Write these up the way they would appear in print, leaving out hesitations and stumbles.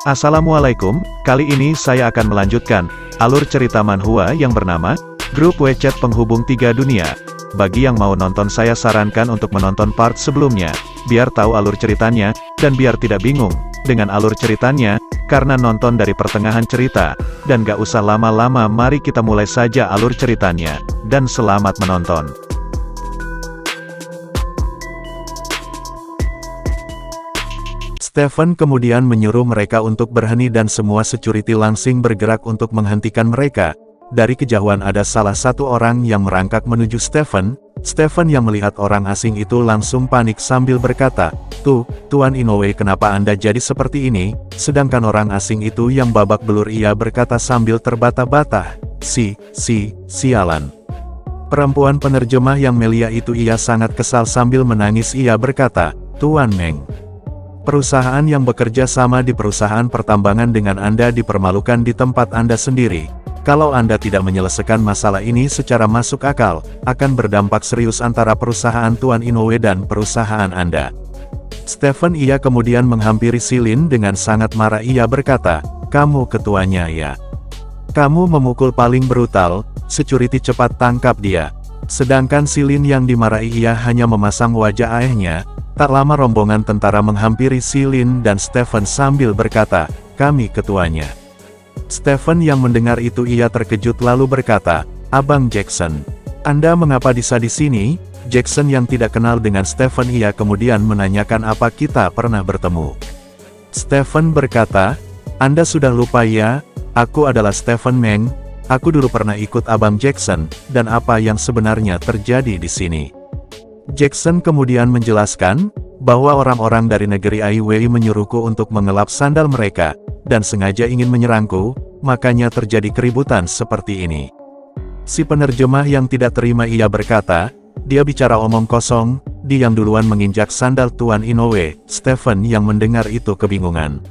Assalamualaikum, kali ini saya akan melanjutkan alur cerita manhwa yang bernama Grup WeChat Penghubung Tiga Dunia. Bagi yang mau nonton saya sarankan untuk menonton part sebelumnya, biar tahu alur ceritanya, dan biar tidak bingung dengan alur ceritanya, karena nonton dari pertengahan cerita, dan gak usah lama-lama, mari kita mulai saja alur ceritanya, dan selamat menonton. Stephen kemudian menyuruh mereka untuk berhenti dan semua security langsing bergerak untuk menghentikan mereka. Dari kejauhan ada salah satu orang yang merangkak menuju Stephen. Stephen yang melihat orang asing itu langsung panik sambil berkata, Tuan Inoue, kenapa Anda jadi seperti ini?" Sedangkan orang asing itu yang babak belur ia berkata sambil terbata-bata, sialan. Perempuan penerjemah yang Melia itu ia sangat kesal sambil menangis ia berkata, "Tuan Meng. Perusahaan yang bekerja sama di perusahaan pertambangan dengan Anda dipermalukan di tempat Anda sendiri. Kalau Anda tidak menyelesaikan masalah ini secara masuk akal, akan berdampak serius antara perusahaan Tuan Inoue dan perusahaan Anda." Stephen ia kemudian menghampiri Silin dengan sangat marah ia berkata, "Kamu ketuanya ya? Kamu memukul paling brutal, security cepat tangkap dia." Sedangkan Silin yang dimarahi ia hanya memasang wajah ayahnya. Tak lama rombongan tentara menghampiri Silin dan Stephen sambil berkata, "Kami ketuanya." Stephen yang mendengar itu ia terkejut lalu berkata, "Abang Jackson, Anda mengapa di sini?" Jackson yang tidak kenal dengan Stephen ia kemudian menanyakan apa kita pernah bertemu. Stephen berkata, "Anda sudah lupa ya, aku adalah Stephen Meng, aku dulu pernah ikut Abang Jackson, dan apa yang sebenarnya terjadi di sini." Jackson kemudian menjelaskan, bahwa orang-orang dari negeri Aiwei menyuruhku untuk mengelap sandal mereka, dan sengaja ingin menyerangku, makanya terjadi keributan seperti ini. Si penerjemah yang tidak terima ia berkata, "Dia bicara omong kosong, dia yang duluan menginjak sandal Tuan Inoue." Stephen yang mendengar itu kebingungan.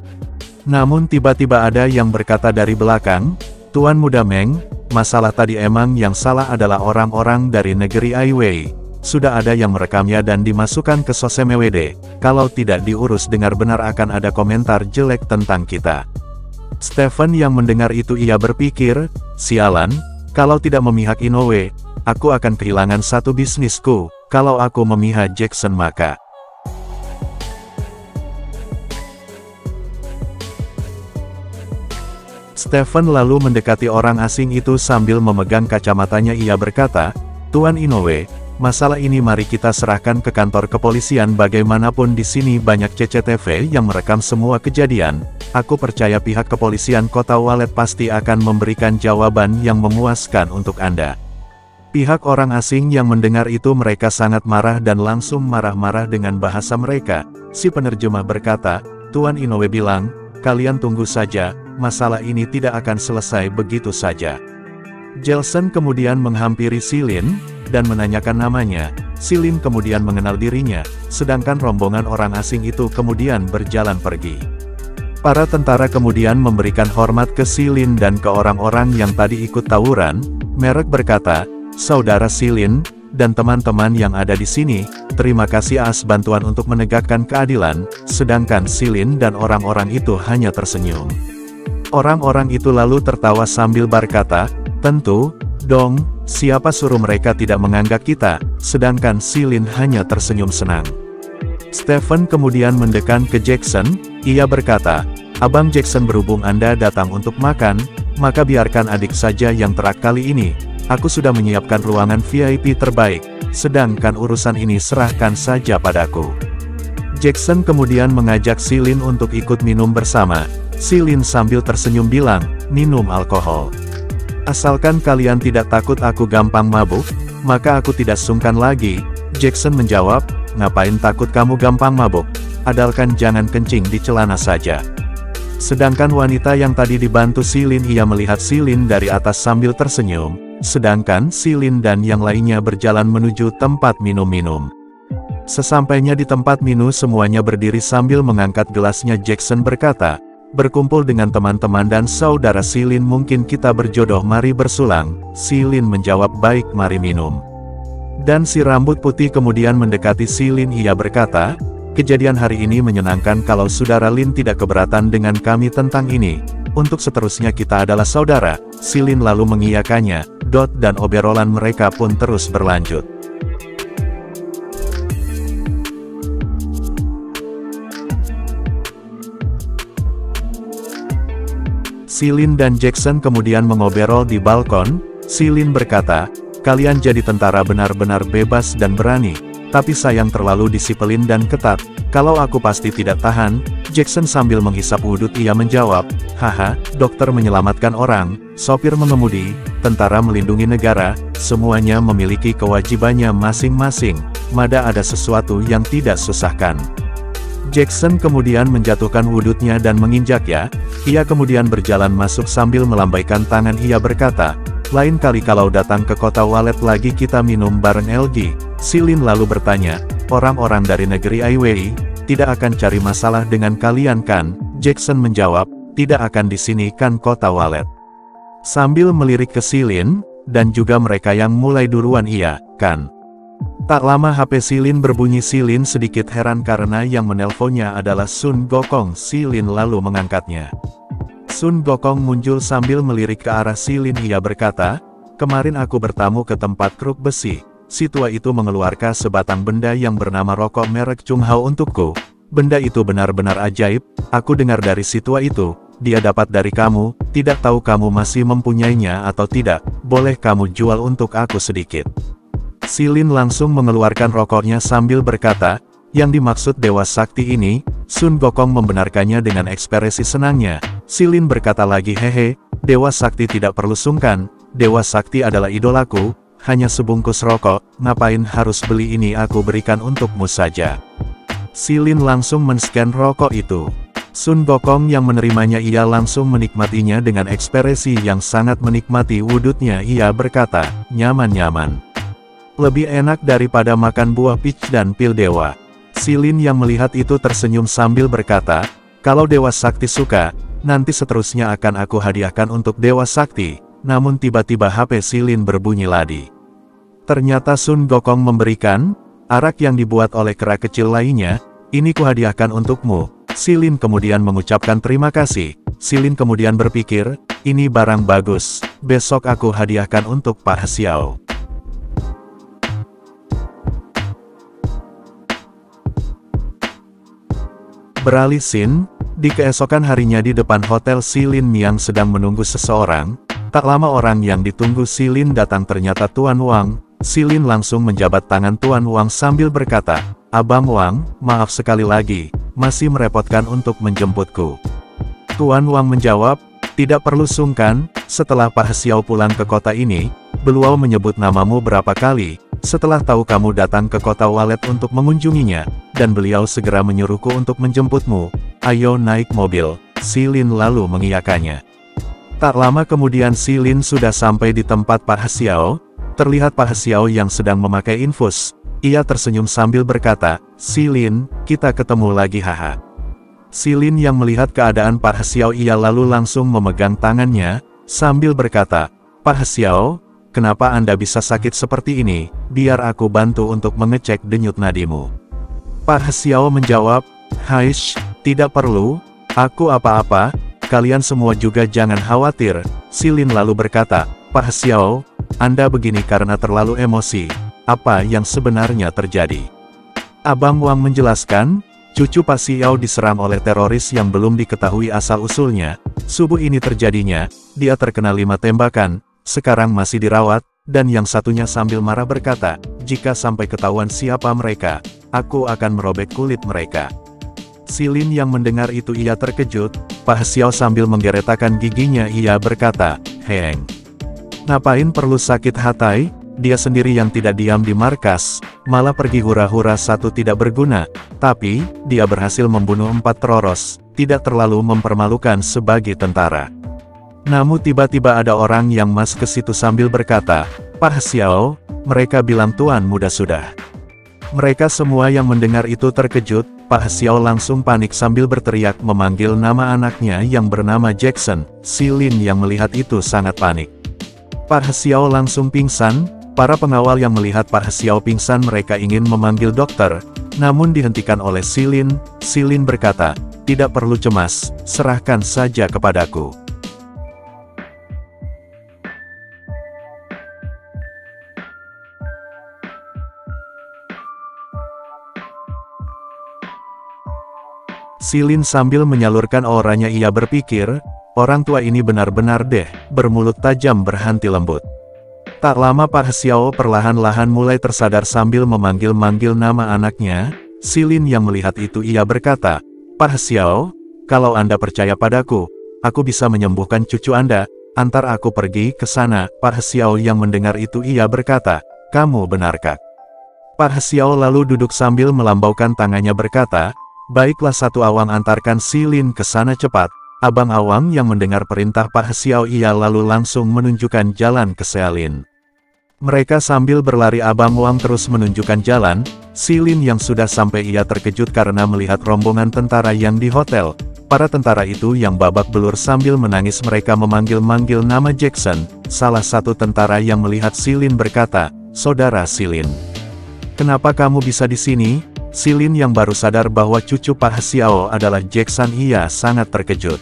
Namun tiba-tiba ada yang berkata dari belakang, "Tuan Muda Meng, masalah tadi emang yang salah adalah orang-orang dari negeri Aiwei. Sudah ada yang merekamnya dan dimasukkan ke sosial media. Kalau tidak diurus dengar benar akan ada komentar jelek tentang kita." Stephen yang mendengar itu ia berpikir, "Sialan, kalau tidak memihak Inoue, aku akan kehilangan satu bisnisku. Kalau aku memihak Jackson maka..." Stephen lalu mendekati orang asing itu sambil memegang kacamatanya ia berkata, "Tuan Inoue, masalah ini mari kita serahkan ke kantor kepolisian. Bagaimanapun di sini banyak CCTV yang merekam semua kejadian. Aku percaya pihak kepolisian Kota Walet pasti akan memberikan jawaban yang memuaskan untuk Anda." Pihak orang asing yang mendengar itu mereka sangat marah dan langsung marah-marah dengan bahasa mereka. Si penerjemah berkata, "Tuan Inoue bilang, kalian tunggu saja, masalah ini tidak akan selesai begitu saja." Jelson kemudian menghampiri Silin, dan menanyakan namanya. Silin kemudian mengenal dirinya, sedangkan rombongan orang asing itu kemudian berjalan pergi. Para tentara kemudian memberikan hormat ke Silin dan ke orang-orang yang tadi ikut tawuran. Merek berkata, "Saudara Silin, dan teman-teman yang ada di sini, terima kasih atas bantuan untuk menegakkan keadilan." Sedangkan Silin dan orang-orang itu hanya tersenyum. Orang-orang itu lalu tertawa sambil berkata, "Tentu dong, siapa suruh mereka tidak menganggap kita?" Sedangkan Silin hanya tersenyum senang. Stephen kemudian mendekat ke Jackson, ia berkata, "Abang Jackson, berhubung Anda datang untuk makan, maka biarkan adik saja yang terak kali ini. Aku sudah menyiapkan ruangan VIP terbaik, sedangkan urusan ini serahkan saja padaku." Jackson kemudian mengajak Silin untuk ikut minum bersama. Silin sambil tersenyum bilang, "Minum alkohol. Asalkan kalian tidak takut aku gampang mabuk, maka aku tidak sungkan lagi." Jackson menjawab, "Ngapain takut kamu gampang mabuk? Adalkan jangan kencing di celana saja." Sedangkan wanita yang tadi dibantu Silin ia melihat Silin dari atas sambil tersenyum, sedangkan Silin dan yang lainnya berjalan menuju tempat minum-minum. Sesampainya di tempat minum semuanya berdiri sambil mengangkat gelasnya. Jackson berkata, "Berkumpul dengan teman-teman dan saudara Silin mungkin kita berjodoh, mari bersulang." Silin menjawab, "Baik, mari minum." Dan si rambut putih kemudian mendekati Silin ia berkata, Kejadian hari ini menyenangkan kalau Saudara Lin tidak keberatan dengan kami tentang ini. Untuk seterusnya kita adalah saudara. Si Lin lalu mengiyakannya, dan obrolan mereka pun terus berlanjut. Si Lin dan Jackson kemudian mengobrol di balkon. Si Lin berkata, kalian jadi tentara benar-benar bebas dan berani, tapi sayang terlalu disiplin dan ketat. Kalau aku pasti tidak tahan. Jackson sambil menghisap udut ia menjawab, haha, dokter menyelamatkan orang, sopir mengemudi, tentara melindungi negara, semuanya memiliki kewajibannya masing-masing. Mada ada sesuatu yang tidak susahkan. Jackson kemudian menjatuhkan wudutnya dan menginjaknya. Ia kemudian berjalan masuk sambil melambaikan tangan. Ia berkata, lain kali kalau datang ke kota Walet lagi kita minum bareng LG. Si Lin lalu bertanya, orang-orang dari negeri Aiwei tidak akan cari masalah dengan kalian kan? Jackson menjawab, tidak akan di sini kan kota Walet. Sambil melirik ke Si Lin, dan juga mereka yang mulai duluan iya, kan? Tak lama HP Si Lin berbunyi. Si Lin sedikit heran karena yang menelponnya adalah Sun Gokong. Si Lin lalu mengangkatnya. Sun Gokong muncul sambil melirik ke arah Si Lin. Ia berkata, kemarin aku bertamu ke tempat kruk besi. Si tua itu mengeluarkan sebatang benda yang bernama rokok merek Chung Hao untukku. Benda itu benar-benar ajaib, aku dengar dari si tua itu, dia dapat dari kamu, tidak tahu kamu masih mempunyainya atau tidak, boleh kamu jual untuk aku sedikit. Si Lin langsung mengeluarkan rokoknya sambil berkata, yang dimaksud Dewa Sakti ini. Sun Gokong membenarkannya dengan ekspresi senangnya. Si Lin berkata lagi, hehe, Dewa Sakti tidak perlu sungkan, Dewa Sakti adalah idolaku, hanya sebungkus rokok, ngapain harus beli ini, aku berikan untukmu saja. Si Lin langsung men-scan rokok itu. Sun Gokong yang menerimanya ia langsung menikmatinya dengan ekspresi yang sangat menikmati wudutnya. Ia berkata, nyaman-nyaman. Lebih enak daripada makan buah peach dan pil dewa. Si Lin yang melihat itu tersenyum sambil berkata, kalau Dewa Sakti suka, nanti seterusnya akan aku hadiahkan untuk Dewa Sakti. Namun tiba-tiba HP Si Lin berbunyi lagi. Ternyata Sun Gokong memberikan arak yang dibuat oleh kera kecil lainnya. Ini kuhadiahkan untukmu. Si Lin kemudian mengucapkan terima kasih. Si Lin kemudian berpikir, ini barang bagus, besok aku hadiahkan untuk Pak Xiao. Beralih scene, di keesokan harinya di depan hotel Si Lin yang sedang menunggu seseorang. Tak lama orang yang ditunggu Si Lin datang, ternyata Tuan Wang. Si Lin langsung menjabat tangan Tuan Wang sambil berkata, Abang Wang, maaf sekali lagi, masih merepotkan untuk menjemputku. Tuan Wang menjawab, tidak perlu sungkan, setelah Pak Xiao pulang ke kota ini, beliau menyebut namamu berapa kali. Setelah tahu kamu datang ke kota Walet untuk mengunjunginya, dan beliau segera menyuruhku untuk menjemputmu. Ayo naik mobil. Si Lin lalu mengiyakannya. Tak lama kemudian Si Lin sudah sampai di tempat Pak Xiao. Terlihat Pak Xiao yang sedang memakai infus. Ia tersenyum sambil berkata, Si Lin, kita ketemu lagi haha. Si Lin yang melihat keadaan Pak Xiao ia lalu langsung memegang tangannya, sambil berkata, Pak Xiao, kenapa Anda bisa sakit seperti ini? Biar aku bantu untuk mengecek denyut nadimu. Pak Xiao menjawab, Haish, tidak perlu, aku apa-apa, kalian semua juga jangan khawatir. Si Lin lalu berkata, Pak Xiao, Anda begini karena terlalu emosi. Apa yang sebenarnya terjadi? Abang Wang menjelaskan, cucu Pak Xiao diserang oleh teroris yang belum diketahui asal-usulnya. Subuh ini terjadinya, dia terkena 5 tembakan, sekarang masih dirawat, dan yang satunya sambil marah berkata, jika sampai ketahuan siapa mereka, aku akan merobek kulit mereka. Si Lin yang mendengar itu ia terkejut. Pak Xiao sambil menggeretakkan giginya ia berkata, Heng, ngapain perlu sakit hati? Dia sendiri yang tidak diam di markas, malah pergi hura-hura satu tidak berguna, tapi, dia berhasil membunuh 4 teroris, tidak terlalu mempermalukan sebagai tentara. Namun tiba-tiba ada orang yang masuk ke situ sambil berkata, Pak Xiao, mereka bilang Tuan muda sudah. Mereka semua yang mendengar itu terkejut. Pak Xiao langsung panik sambil berteriak memanggil nama anaknya yang bernama Jackson. Si Lin yang melihat itu sangat panik. Pak Xiao langsung pingsan. Para pengawal yang melihat Pak Xiao pingsan mereka ingin memanggil dokter. namun dihentikan oleh Silin. Silin berkata, "Tidak perlu cemas, serahkan saja kepadaku." Silin sambil menyalurkan auranya ia berpikir, orang tua ini benar-benar deh, bermulut tajam berhati lembut. Tak lama Pak Hsiao perlahan-lahan mulai tersadar sambil memanggil-manggil nama anaknya. Silin yang melihat itu ia berkata, "Pak Hsiao, kalau Anda percaya padaku, aku bisa menyembuhkan cucu Anda, antar aku pergi ke sana." Pak Hsiao yang mendengar itu ia berkata, "Kamu benarkah?" Pak Hsiao lalu duduk sambil melambaikan tangannya berkata, "Baiklah, satu Awang antarkan Silin ke sana cepat." Abang Awang yang mendengar perintah Pak Hsiao ia lalu langsung menunjukkan jalan ke Silin. Mereka sambil berlari Abang Awang terus menunjukkan jalan. Silin yang sudah sampai ia terkejut karena melihat rombongan tentara yang di hotel. Para tentara itu yang babak belur sambil menangis mereka memanggil-manggil nama Jackson. Salah satu tentara yang melihat Silin berkata, "Saudara Silin, kenapa kamu bisa di sini?" Silin yang baru sadar bahwa cucu Pak Hsiao adalah Jackson ia sangat terkejut.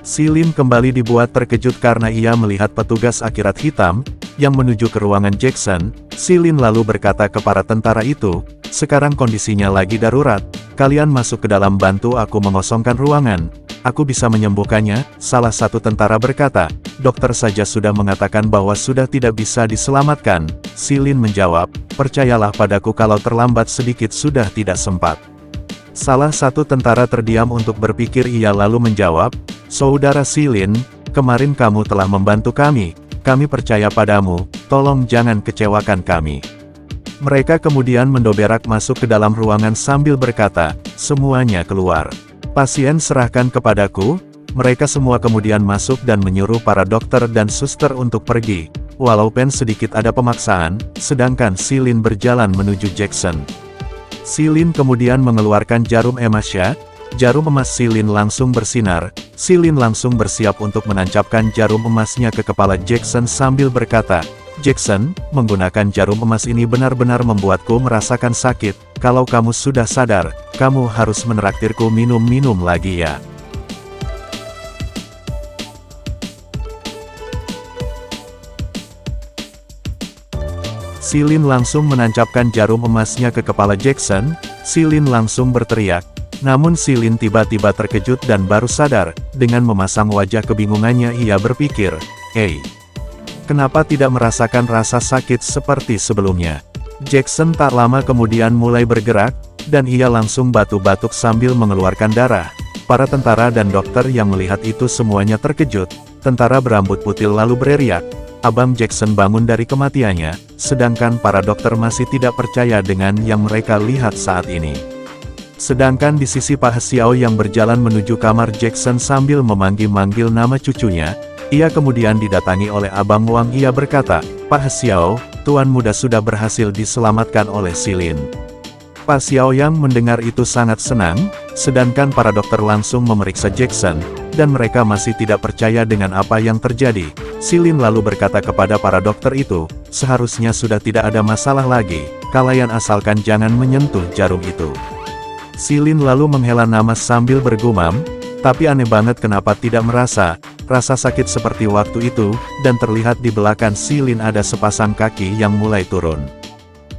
Silin kembali dibuat terkejut karena ia melihat petugas akhirat hitam, yang menuju ke ruangan Jackson. Silin lalu berkata kepada tentara itu, "Sekarang kondisinya lagi darurat, kalian masuk ke dalam bantu aku mengosongkan ruangan, aku bisa menyembuhkannya." Salah satu tentara berkata, "Dokter saja sudah mengatakan bahwa sudah tidak bisa diselamatkan." Silin menjawab, "Percayalah padaku, kalau terlambat sedikit sudah tidak sempat." Salah satu tentara terdiam untuk berpikir ia lalu menjawab, "Saudara Silin, kemarin kamu telah membantu kami percaya padamu, tolong jangan kecewakan kami." Mereka kemudian mendoberak masuk ke dalam ruangan sambil berkata, "Semuanya keluar. Pasien serahkan kepadaku." Mereka semua kemudian masuk dan menyuruh para dokter dan suster untuk pergi. Walaupun sedikit ada pemaksaan, sedangkan Silin berjalan menuju Jackson. Silin kemudian mengeluarkan jarum emasnya. Jarum emas Silin langsung bersinar. Silin langsung bersiap untuk menancapkan jarum emasnya ke kepala Jackson sambil berkata, "Jackson, menggunakan jarum emas ini benar-benar membuatku merasakan sakit. Kalau kamu sudah sadar, kamu harus menraktirku minum-minum lagi ya." Silin langsung menancapkan jarum emasnya ke kepala Jackson. Silin langsung berteriak. Namun Silin tiba-tiba terkejut dan baru sadar. Dengan memasang wajah kebingungannya ia berpikir, kenapa tidak merasakan rasa sakit seperti sebelumnya?" Jackson tak lama kemudian mulai bergerak, dan ia langsung batuk-batuk sambil mengeluarkan darah. Para tentara dan dokter yang melihat itu semuanya terkejut. Tentara berambut putih lalu berteriak, "Abang Jackson bangun dari kematiannya," sedangkan para dokter masih tidak percaya dengan yang mereka lihat saat ini. Sedangkan di sisi Pak Hsiao yang berjalan menuju kamar Jackson sambil memanggil-manggil nama cucunya, ia kemudian didatangi oleh Abang Wang. Ia berkata, "Pak Hsiao, tuan muda sudah berhasil diselamatkan oleh Silin." Pak Hsiao yang mendengar itu sangat senang, sedangkan para dokter langsung memeriksa Jackson, dan mereka masih tidak percaya dengan apa yang terjadi. Silin lalu berkata kepada para dokter itu, "Seharusnya sudah tidak ada masalah lagi, kalian asalkan jangan menyentuh jarum itu." Silin lalu menghela napas sambil bergumam, "Tapi aneh banget kenapa tidak merasa rasa sakit seperti waktu itu," dan terlihat di belakang Silin ada sepasang kaki yang mulai turun.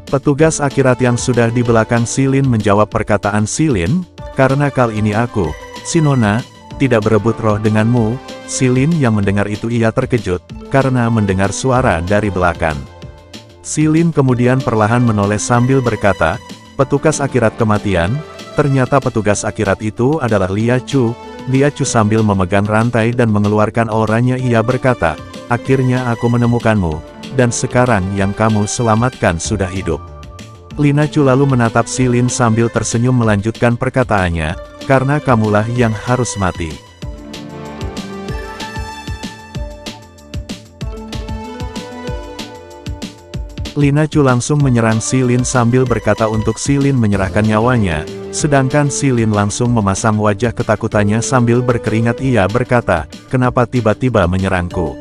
Petugas akhirat yang sudah di belakang Silin menjawab perkataan Silin, "Karena kali ini aku, si Nona, tidak berebut roh denganmu." Silin yang mendengar itu ia terkejut, karena mendengar suara dari belakang. Silin kemudian perlahan menoleh sambil berkata, "Petugas akhirat kematian." Ternyata petugas akhirat itu adalah Lia Chu. Lia Chu sambil memegang rantai dan mengeluarkan auranya ia berkata, "Akhirnya aku menemukanmu, dan sekarang yang kamu selamatkan sudah hidup." Lina Chu lalu menatap Silin sambil tersenyum melanjutkan perkataannya, "Karena kamulah yang harus mati." Lina Chu langsung menyerang Silin sambil berkata untuk Silin menyerahkan nyawanya, sedangkan Silin langsung memasang wajah ketakutannya sambil berkeringat ia berkata, "Kenapa tiba-tiba menyerangku?"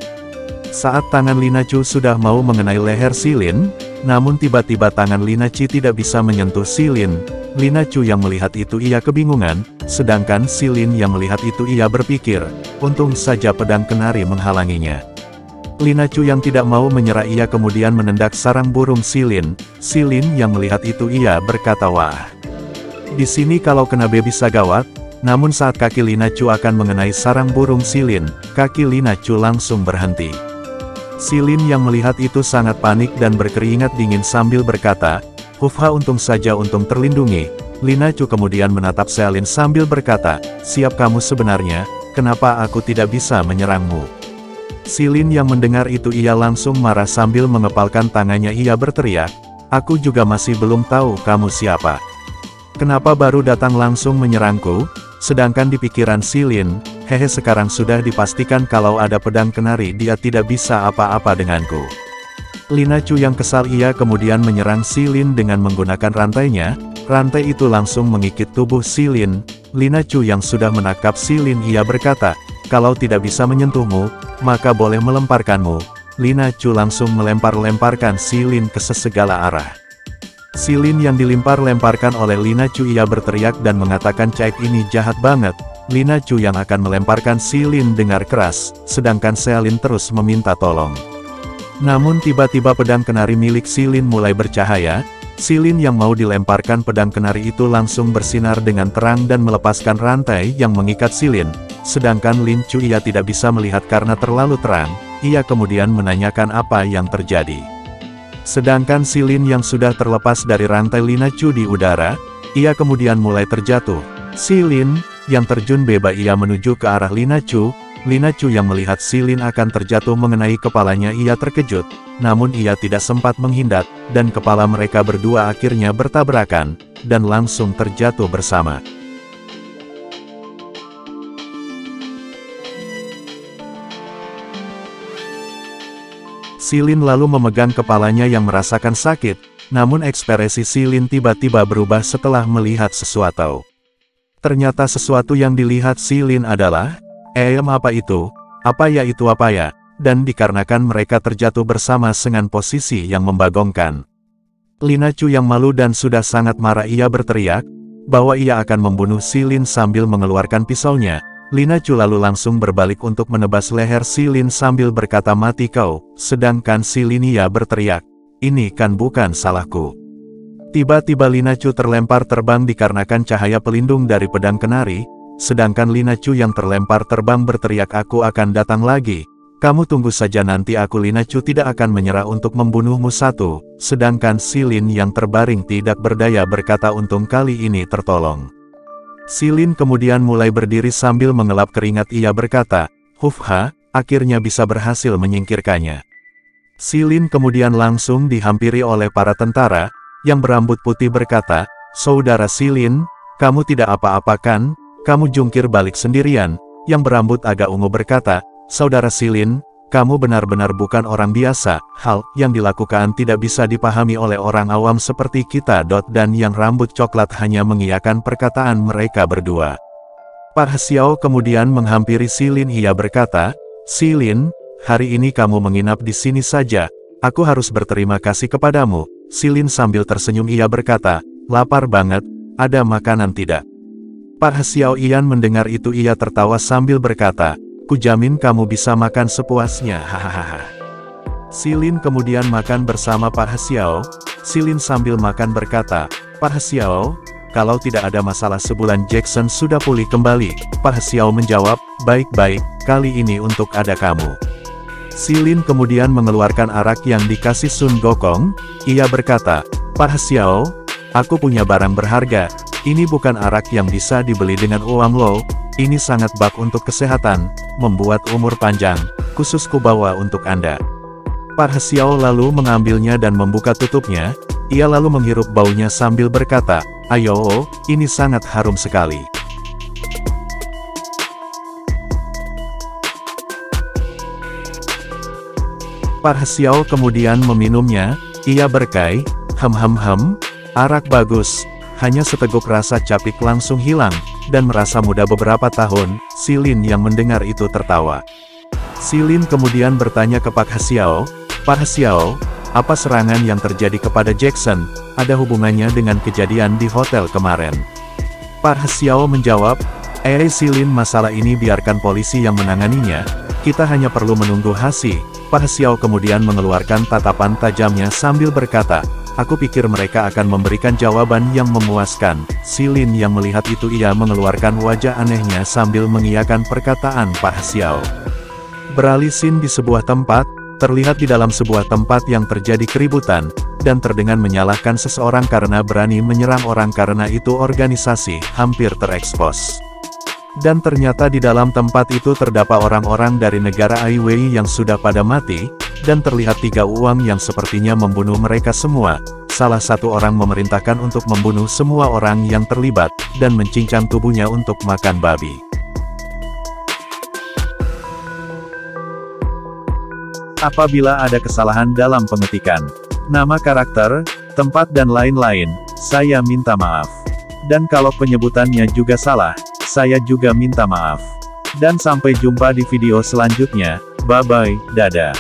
Saat tangan Lina Chu sudah mau mengenai leher Silin, namun tiba-tiba tangan Lina Chu tidak bisa menyentuh Silin. Lina Chu yang melihat itu ia kebingungan, sedangkan Silin yang melihat itu ia berpikir, untung saja pedang kenari menghalanginya. Lina Chu yang tidak mau menyerah ia kemudian menendak sarang burung Silin. Silin yang melihat itu ia berkata wah. Di sini kalau kena bisa gawat, namun saat kaki Lina Chu akan mengenai sarang burung Silin, kaki Lina Chu langsung berhenti. Silin yang melihat itu sangat panik dan berkeringat dingin sambil berkata, "Hufha, untung saja untung terlindungi." Lina Chu kemudian menatap Silin sambil berkata, "Siap kamu sebenarnya, kenapa aku tidak bisa menyerangmu?" Silin yang mendengar itu ia langsung marah sambil mengepalkan tangannya ia berteriak, "Aku juga masih belum tahu kamu siapa. Kenapa baru datang langsung menyerangku?" Sedangkan di pikiran Silin, hehe sekarang sudah dipastikan kalau ada pedang kenari dia tidak bisa apa-apa denganku. Lina Chu yang kesal ia kemudian menyerang Silin dengan menggunakan rantainya, rantai itu langsung mengikit tubuh Silin. Lina Chu yang sudah menangkap Silin ia berkata, "Kalau tidak bisa menyentuhmu, maka boleh melemparkanmu." Lina Chu langsung melempar-lemparkan Silin ke segala arah. Silin yang dilempar-lemparkan oleh Lina Chu ia berteriak dan mengatakan Caik ini jahat banget. Lina Chu yang akan melemparkan Silin dengar keras, sedangkan Silin terus meminta tolong. Namun tiba-tiba pedang kenari milik Silin mulai bercahaya. Silin yang mau dilemparkan pedang kenari itu langsung bersinar dengan terang dan melepaskan rantai yang mengikat Silin. Sedangkan Lin Chu ia tidak bisa melihat karena terlalu terang, ia kemudian menanyakan apa yang terjadi. Sedangkan Silin yang sudah terlepas dari rantai Lina Chu di udara, ia kemudian mulai terjatuh. Silin yang terjun bebas ia menuju ke arah Lina Chu. Lina Chu yang melihat Silin akan terjatuh mengenai kepalanya ia terkejut, namun ia tidak sempat menghindar, dan kepala mereka berdua akhirnya bertabrakan, dan langsung terjatuh bersama. Silin lalu memegang kepalanya yang merasakan sakit, namun ekspresi Silin tiba-tiba berubah setelah melihat sesuatu. Ternyata sesuatu yang dilihat Silin adalah, apa itu? Apa ya itu apa ya? Dan dikarenakan mereka terjatuh bersama dengan posisi yang membagongkan. Lina Chu yang malu dan sudah sangat marah ia berteriak, bahwa ia akan membunuh Silin sambil mengeluarkan pisaunya. Lina Chu lalu langsung berbalik untuk menebas leher Silin sambil berkata mati kau, sedangkan Silin ia berteriak, ini kan bukan salahku. Tiba-tiba Lina Chu terlempar terbang dikarenakan cahaya pelindung dari pedang kenari, sedangkan Lina Chu yang terlempar terbang berteriak aku akan datang lagi, kamu tunggu saja nanti aku. Lina Chu tidak akan menyerah untuk membunuhmu satu, sedangkan Silin yang terbaring tidak berdaya berkata untung kali ini tertolong. Silin kemudian mulai berdiri sambil mengelap keringat ia berkata, Hufha, akhirnya bisa berhasil menyingkirkannya. Silin kemudian langsung dihampiri oleh para tentara, yang berambut putih berkata, saudara Silin, kamu tidak apa-apa kan, kamu jungkir balik sendirian. Yang berambut agak ungu berkata, saudara Silin, kamu benar-benar bukan orang biasa, hal yang dilakukan tidak bisa dipahami oleh orang awam seperti kita. Dan yang rambut coklat hanya mengiyakan perkataan mereka berdua. Pak Xiao kemudian menghampiri Silin ia berkata, Silin, hari ini kamu menginap di sini saja, aku harus berterima kasih kepadamu. Silin sambil tersenyum ia berkata, lapar banget, ada makanan tidak? Pak Xiao Ian mendengar itu ia tertawa sambil berkata, kujamin kamu bisa makan sepuasnya, hahaha. Silin kemudian makan bersama Pak Xiao. Silin sambil makan berkata, Pak Xiao, kalau tidak ada masalah sebulan Jackson sudah pulih kembali. Pak Xiao menjawab, baik-baik, kali ini untuk ada kamu. Silin kemudian mengeluarkan arak yang dikasih Sun Gokong. Ia berkata, Pak Xiao, aku punya barang berharga. Ini bukan arak yang bisa dibeli dengan uang lo. Ini sangat bak untuk kesehatan, membuat umur panjang, khusus kubawa untuk Anda. Pak Xiao lalu mengambilnya dan membuka tutupnya, ia lalu menghirup baunya sambil berkata, ayo, ini sangat harum sekali. Pak Xiao kemudian meminumnya, ia berkai, arak bagus, hanya seteguk rasa capik langsung hilang. Dan merasa muda beberapa tahun. Silin yang mendengar itu tertawa. Silin kemudian bertanya ke Pak Xiao, Pak Xiao, Apa serangan yang terjadi kepada Jackson ada hubungannya dengan kejadian di hotel kemarin? Pak Hsiao menjawab, Silin, masalah ini biarkan polisi yang menanganinya, kita hanya perlu menunggu hasil. Pak Hsiao kemudian mengeluarkan tatapan tajamnya sambil berkata, aku pikir mereka akan memberikan jawaban yang memuaskan. Silin yang melihat itu ia mengeluarkan wajah anehnya sambil mengiyakan perkataan Pak Hsiao. Beralih scene di sebuah tempat, terlihat di dalam sebuah tempat yang terjadi keributan, dan terdengar menyalahkan seseorang karena berani menyerang orang karena itu organisasi hampir terekspos. Dan ternyata di dalam tempat itu terdapat orang-orang dari negara Aiwei yang sudah pada mati, dan terlihat 3 uang yang sepertinya membunuh mereka semua. Salah satu orang memerintahkan untuk membunuh semua orang yang terlibat, dan mencincang tubuhnya untuk makan babi. Apabila ada kesalahan dalam pengetikan nama karakter, tempat dan lain-lain, saya minta maaf. Dan kalau penyebutannya juga salah, saya juga minta maaf. Dan sampai jumpa di video selanjutnya, bye-bye, dadah.